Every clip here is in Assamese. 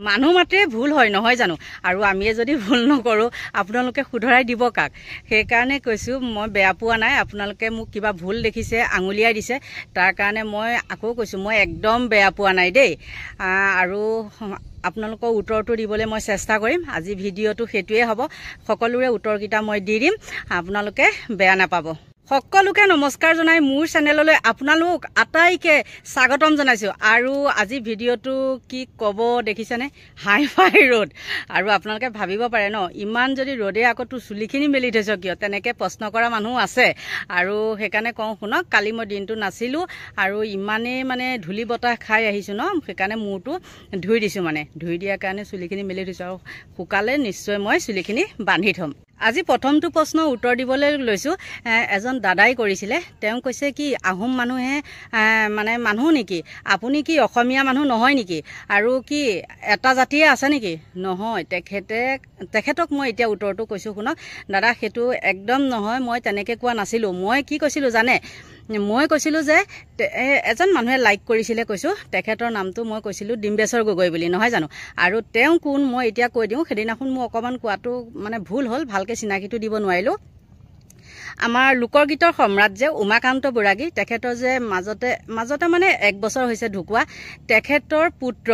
মানুহ মাত্ৰে ভুল হয় নহয় জানো আৰু আমিয়ে যদি ভুল নকৰোঁ আপোনালোকে শুধৰাই দিব কাক সেইকাৰণে কৈছোঁ মই বেয়া পোৱা নাই আপোনালোকে মোক কিবা ভুল দেখিছে আঙুলিয়াই দিছে তাৰ কাৰণে মই আকৌ কৈছোঁ মই একদম বেয়া পোৱা নাই দেই আৰু আপোনালোকৰ উত্তৰটো দিবলৈ মই চেষ্টা কৰিম আজি ভিডিঅ'টো সেইটোৱে হ'ব সকলোৰে উত্তৰকেইটা মই দি দিম আপোনালোকে বেয়া নাপাব সকলোকে নমস্কাৰ জনাই মোৰ চেনেললৈ আপোনালোক আটাইকে স্বাগতম জনাইছোঁ আৰু আজি ভিডিঅ'টো কি ক'ব দেখিছেনে হাই ফাই ৰ'দ আৰু আপোনালোকে ভাবিব পাৰে ন ইমান যদি ৰ'দে আকৌতো চুলিখিনি মেলি থৈছ কিয় তেনেকৈ প্ৰশ্ন কৰা মানুহ আছে আৰু সেইকাৰণে কওঁ শুনক কালি মই দিনটো নাছিলোঁ আৰু ইমানেই মানে ধূলি বতাহ খাই আহিছোঁ ন সেইকাৰণে মূৰটো ধুই দিছোঁ মানে ধুই দিয়াৰ কাৰণে চুলিখিনি মেলি থৈছোঁ আৰু শুকালে নিশ্চয় মই চুলিখিনি বান্ধি থ'ম আজি প্ৰথমটো প্ৰশ্নৰ উত্তৰ দিবলৈ লৈছোঁ এজন দাদাই কৰিছিলে তেওঁ কৈছে কি আহোম মানুহে মানে মানুহ নেকি আপুনি কি অসমীয়া মানুহ নহয় নেকি আৰু কি এটা জাতিয়ে আছে নেকি নহয় তেখেতক মই এতিয়া উত্তৰটো কৈছোঁ শুনক দাদা সেইটো একদম নহয় মই তেনেকৈ কোৱা নাছিলোঁ মই কি কৈছিলোঁ জানে মই কৈছিলোঁ যে এজন মানুহে লাইক কৰিছিলে কৈছোঁ তেখেতৰ নামটো মই কৈছিলোঁ ডিম্বেশ্বৰ গগৈ বুলি নহয় জানো আৰু তেওঁ কোন মই এতিয়া কৈ দিওঁ সেইদিনাখন মোৰ অকণমান কোৱাটো মানে ভুল হ'ল ভালকৈ চিনাকিটো দিব নোৱাৰিলোঁ আমাৰ লোকগীতৰ সম্ৰাট যে উমাকান্ত বৰাগী তেখেতৰ যে মাজতে মানে 1 বছৰ হৈছে ঢুকুৱা তেখেতৰ পুত্ৰ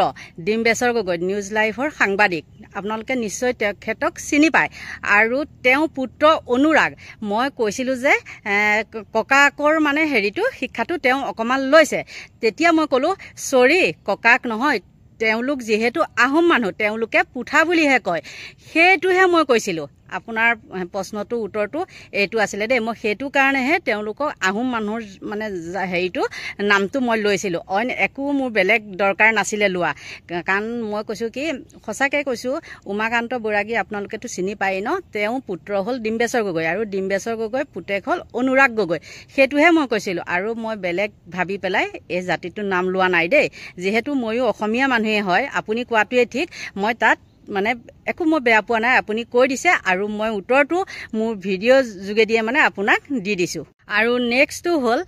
ডিম্বেশ্বৰ গগৈ নিউজ লাইভৰ সাংবাদিক আপোনালোকে নিশ্চয় তেখেতক চিনি পায় আৰু তেওঁ পুত্ৰ অনুৰাগ মই কৈছিলোঁ যে ককাকৰ মানে হেৰিটো শিক্ষাটো তেওঁ অকণমান লৈছে তেতিয়া মই ক'লোঁ চৰি ককাক নহয় তেওঁলোক যিহেতু আহোম মানুহ তেওঁলোকে পুথা বুলিহে কয় সেইটোহে মই কৈছিলোঁ আপোনাৰ প্ৰশ্নটো উত্তৰটো এইটো আছিলে দেই মই সেইটো কাৰণেহে তেওঁলোকক আহোম মানুহৰ মানে হেৰিটো নামটো মই লৈছিলোঁ অইন একো মোৰ বেলেগ দৰকাৰ নাছিলে লোৱা কাৰণ মই কৈছোঁ কি সঁচাকৈ কৈছোঁ উমাকান্ত বৰাগী আপোনালোকেতো চিনি পায়েই ন তেওঁ পুত্ৰ হ'ল ডিম্বেশ্বৰ গগৈ আৰু ডিম্বেশ্বৰ গগৈ পুতেক হ'ল অনুৰাগ গগৈ সেইটোহে মই কৈছিলোঁ আৰু মই বেলেগ ভাবি পেলাই এই জাতিটোৰ নাম লোৱা নাই দেই যিহেতু ময়ো অসমীয়া মানুহে হয় আপুনি কোৱাটোৱে ঠিক মই তাত মানে একো মই বেয়া পোৱা নাই আপুনি কৈ দিছে আৰু মই উত্তৰটো মোৰ ভিডিঅ' যোগেদিয়ে মানে আপোনাক দি দিছোঁ আৰু নেক্সটটো হ'ল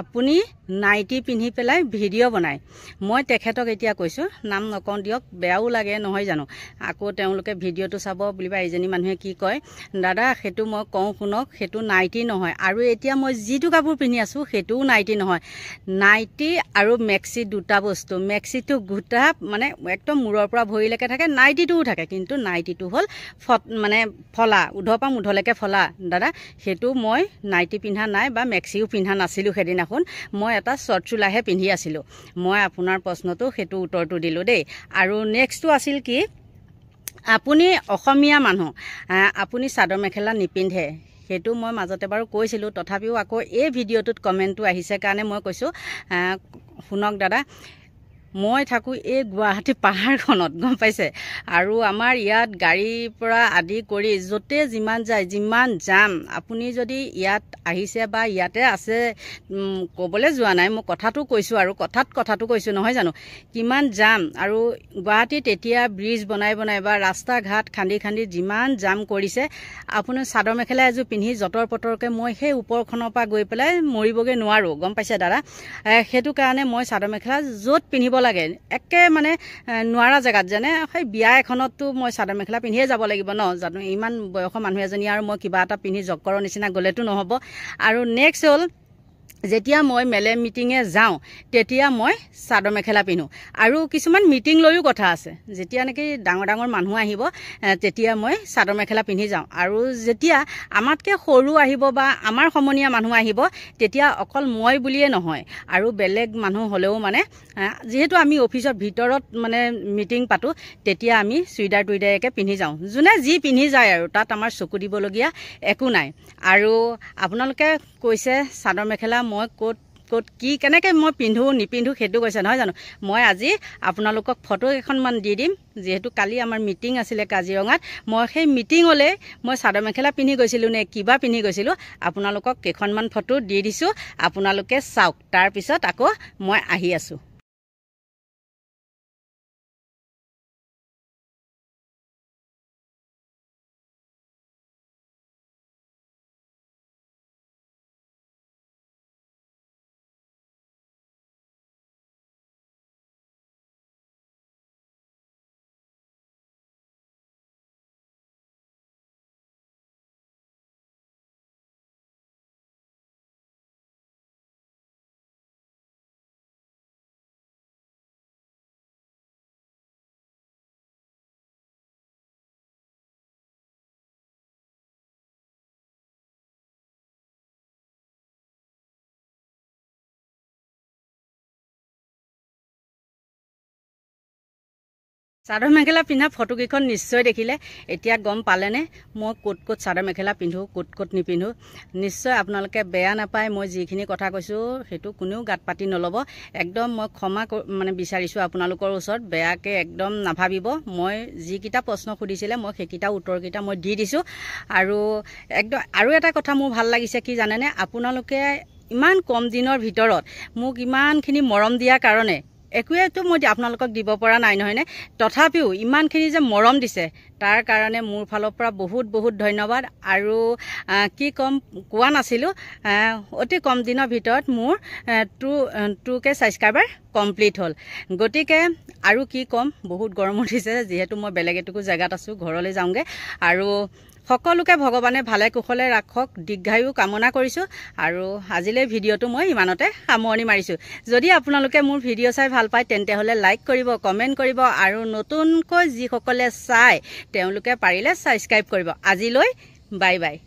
আপুনি নাইটি পিন্ধি পেলাই ভিডিঅ' বনায় মই তেখেতক এতিয়া কৈছোঁ নাম নকওঁ দিয়ক বেয়াও লাগে নহয় জানো আকৌ তেওঁলোকে ভিডিঅ'টো চাব বুলিবা এইজনী মানুহে কি কয় দাদা সেইটো মই কওঁ শুনক সেইটো নাইটি নহয় আৰু এতিয়া মই যিটো কাপোৰ পিন্ধি আছোঁ সেইটোও নাইটি নহয় নাইটি আৰু মেক্সি দুটা বস্তু মেক্সিটো গোটা মানে একদম মূৰৰ পৰা ভৰিলৈকে থাকে নাইটিটোও থাকে কিন্তু নাইটিটো হ'ল মানে ফলা উধৰ পৰা মুধলৈকে ফলা দাদা সেইটো মই নাইটি পিন্ধা নাই বা মেক্সিও পিন্ধা নাছিলোঁ সেইদিনাখন মই এটা শ্বৰ্ট চোলাহে পিন্ধি আছিলোঁ মই আপোনাৰ প্ৰশ্নটো সেইটো উত্তৰটো দিলোঁ দেই আৰু নেক্সটটো আছিল কি আপুনি অসমীয়া মানুহ আপুনি চাদৰ মেখেলা নিপিন্ধে সেইটো মই মাজতে বাৰু কৈছিলোঁ তথাপিও আকৌ এই ভিডিঅ'টোত কমেণ্টটো আহিছে কাৰণে মই কৈছোঁ শুনক দাদা মই থাকোঁ এই গুৱাহাটী পাহাৰখনত গম পাইছে আৰু আমাৰ ইয়াত গাড়ীৰ পৰা আদি কৰি য'তে যিমান যায় যিমান যাম আপুনি যদি ইয়াত আহিছে বা ইয়াতে আছে ক'বলৈ যোৱা নাই মই কথাটো কৈছোঁ আৰু কথাটো কৈছোঁ নহয় জানো কিমান যাম আৰু গুৱাহাটীত এতিয়া ব্ৰিজ বনাই বা ৰাস্তা ঘাট খান্দি যিমান জাম কৰিছে আপুনি চাদৰ মেখেলা এযোৰ পিন্ধি যতৰ পটৰকৈ মই সেই ওপৰখনৰ পৰা গৈ পেলাই মৰিবগৈ নোৱাৰোঁ গম পাইছে দাদা সেইটো কাৰণে মই চাদৰ মেখেলা য'ত পিন্ধিব লাগে একে মানে নোৱাৰা জেগাত যেনে সেই বিয়া এখনততো মই চাদৰ মেখেলা পিন্ধিয়ে যাব লাগিব ন জানো ইমান বয়সৰ মানুহ এজনী আৰু মই কিবা এটা পিন্ধি জক্কৰৰ নিচিনা গ'লেতো নহ'ব আৰু নেক্সট হ'ল যেতিয়া মই মেলে মিটিঙে যাওঁ তেতিয়া মই চাদৰ মেখেলা পিন্ধোঁ আৰু কিছুমান মিটিং লৈও কথা আছে যেতিয়া নেকি ডাঙৰ মানুহ আহিব তেতিয়া মই চাদৰ মেখেলা পিন্ধি যাওঁ আৰু যেতিয়া আমাতকৈ সৰু আহিব বা আমাৰ সমনীয়া মানুহ আহিব তেতিয়া অকল মই বুলিয়ে নহয় আৰু বেলেগ মানুহ হ'লেও মানে যিহেতু আমি অফিচৰ ভিতৰত মানে মিটিং পাতোঁ তেতিয়া আমি চুইদাৰ টুইদাৰকে পিন্ধি যাওঁ যোনে যি পিন্ধি যায় আৰু তাত আমাৰ চকু দিবলগীয়া একো নাই আৰু আপোনালোকে কৈছে চাদৰ মেখেলা মই ক'ত কি কেনেকৈ মই নিপিন্ধোঁ সেইটো কৈছে নহয় জানো মই আজি আপোনালোকক ফটো কেইখনমান দি দিম যিহেতু কালি আমাৰ মিটিং আছিলে কাজিৰঙাত মই সেই মিটিঙলৈ মই চাদৰ মেখেলা পিন্ধি গৈছিলোঁ নে কিবা পিন্ধি গৈছিলোঁ আপোনালোকক কেইখনমান ফটো দি দিছোঁ আপোনালোকে চাওক তাৰপিছত আকৌ মই আহি আছোঁ। চাদৰ মেখেলা পিন্ধা ফটোকেইখন নিশ্চয় দেখিলে এতিয়া গম পালেনে মই ক'ত ক'ত চাদৰ মেখেলা পিন্ধো ক'ত ক'ত নিপিন্ধো নিশ্চয় আপোনালোকে বেয়া নাপায় মই যিখিনি কথা কৈছোঁ সেইটো কোনেও গাত পাতি নল'ব একদম মই ক্ষমা মানে বিচাৰিছোঁ আপোনালোকৰ ওচৰত বেয়াকৈ একদম নাভাবিব মই যিকেইটা প্ৰশ্ন সুধিছিলে মই সেইকেইটা উত্তৰকেইটা মই দি দিছোঁ আৰু একদম আৰু এটা কথা মোৰ ভাল লাগিছে কি জানেনে আপোনালোকে ইমান কম দিনৰ ভিতৰত মোক ইমানখিনি মৰম দিয়াৰ কাৰণে একোৱেতো মই আপোনালোকক দিব পৰা নাই নহয়নে তথাপিও ইমানখিনি যে মৰম দিছে তাৰ কাৰণে মোৰ ফালৰ পৰা বহুত বহুত ধন্যবাদ আৰু কি কম কোৱা নাছিলোঁ অতি কম দিনৰ ভিতৰত মোৰ 2K ছাবস্ক্ৰাইবাৰ কমপ্লিট হ'ল গতিকে আৰু কি কম বহুত গৰম উঠিছে যিহেতু মই বেলেগ এটুকু জেগাত আছোঁ ঘৰলৈ যাওঁগৈ আৰু সকলোকে ভগৱানে ভালে কুশলে ৰাখক দীৰ্ঘায়ু কামনা কৰিছোঁ আৰু আজিলৈ ভিডিঅ'টো মই ইমানতে সামৰণি মাৰিছোঁ যদি আপোনালোকে মোৰ ভিডিঅ' চাই ভাল পায় তেন্তে হ'লে লাইক কৰিব কমেণ্ট কৰিব আৰু নতুনকৈ যিসকলে চাই তেওঁলোকে পাৰিলে ছাবস্ক্ৰাইব কৰিব আজিলৈ বাই বাই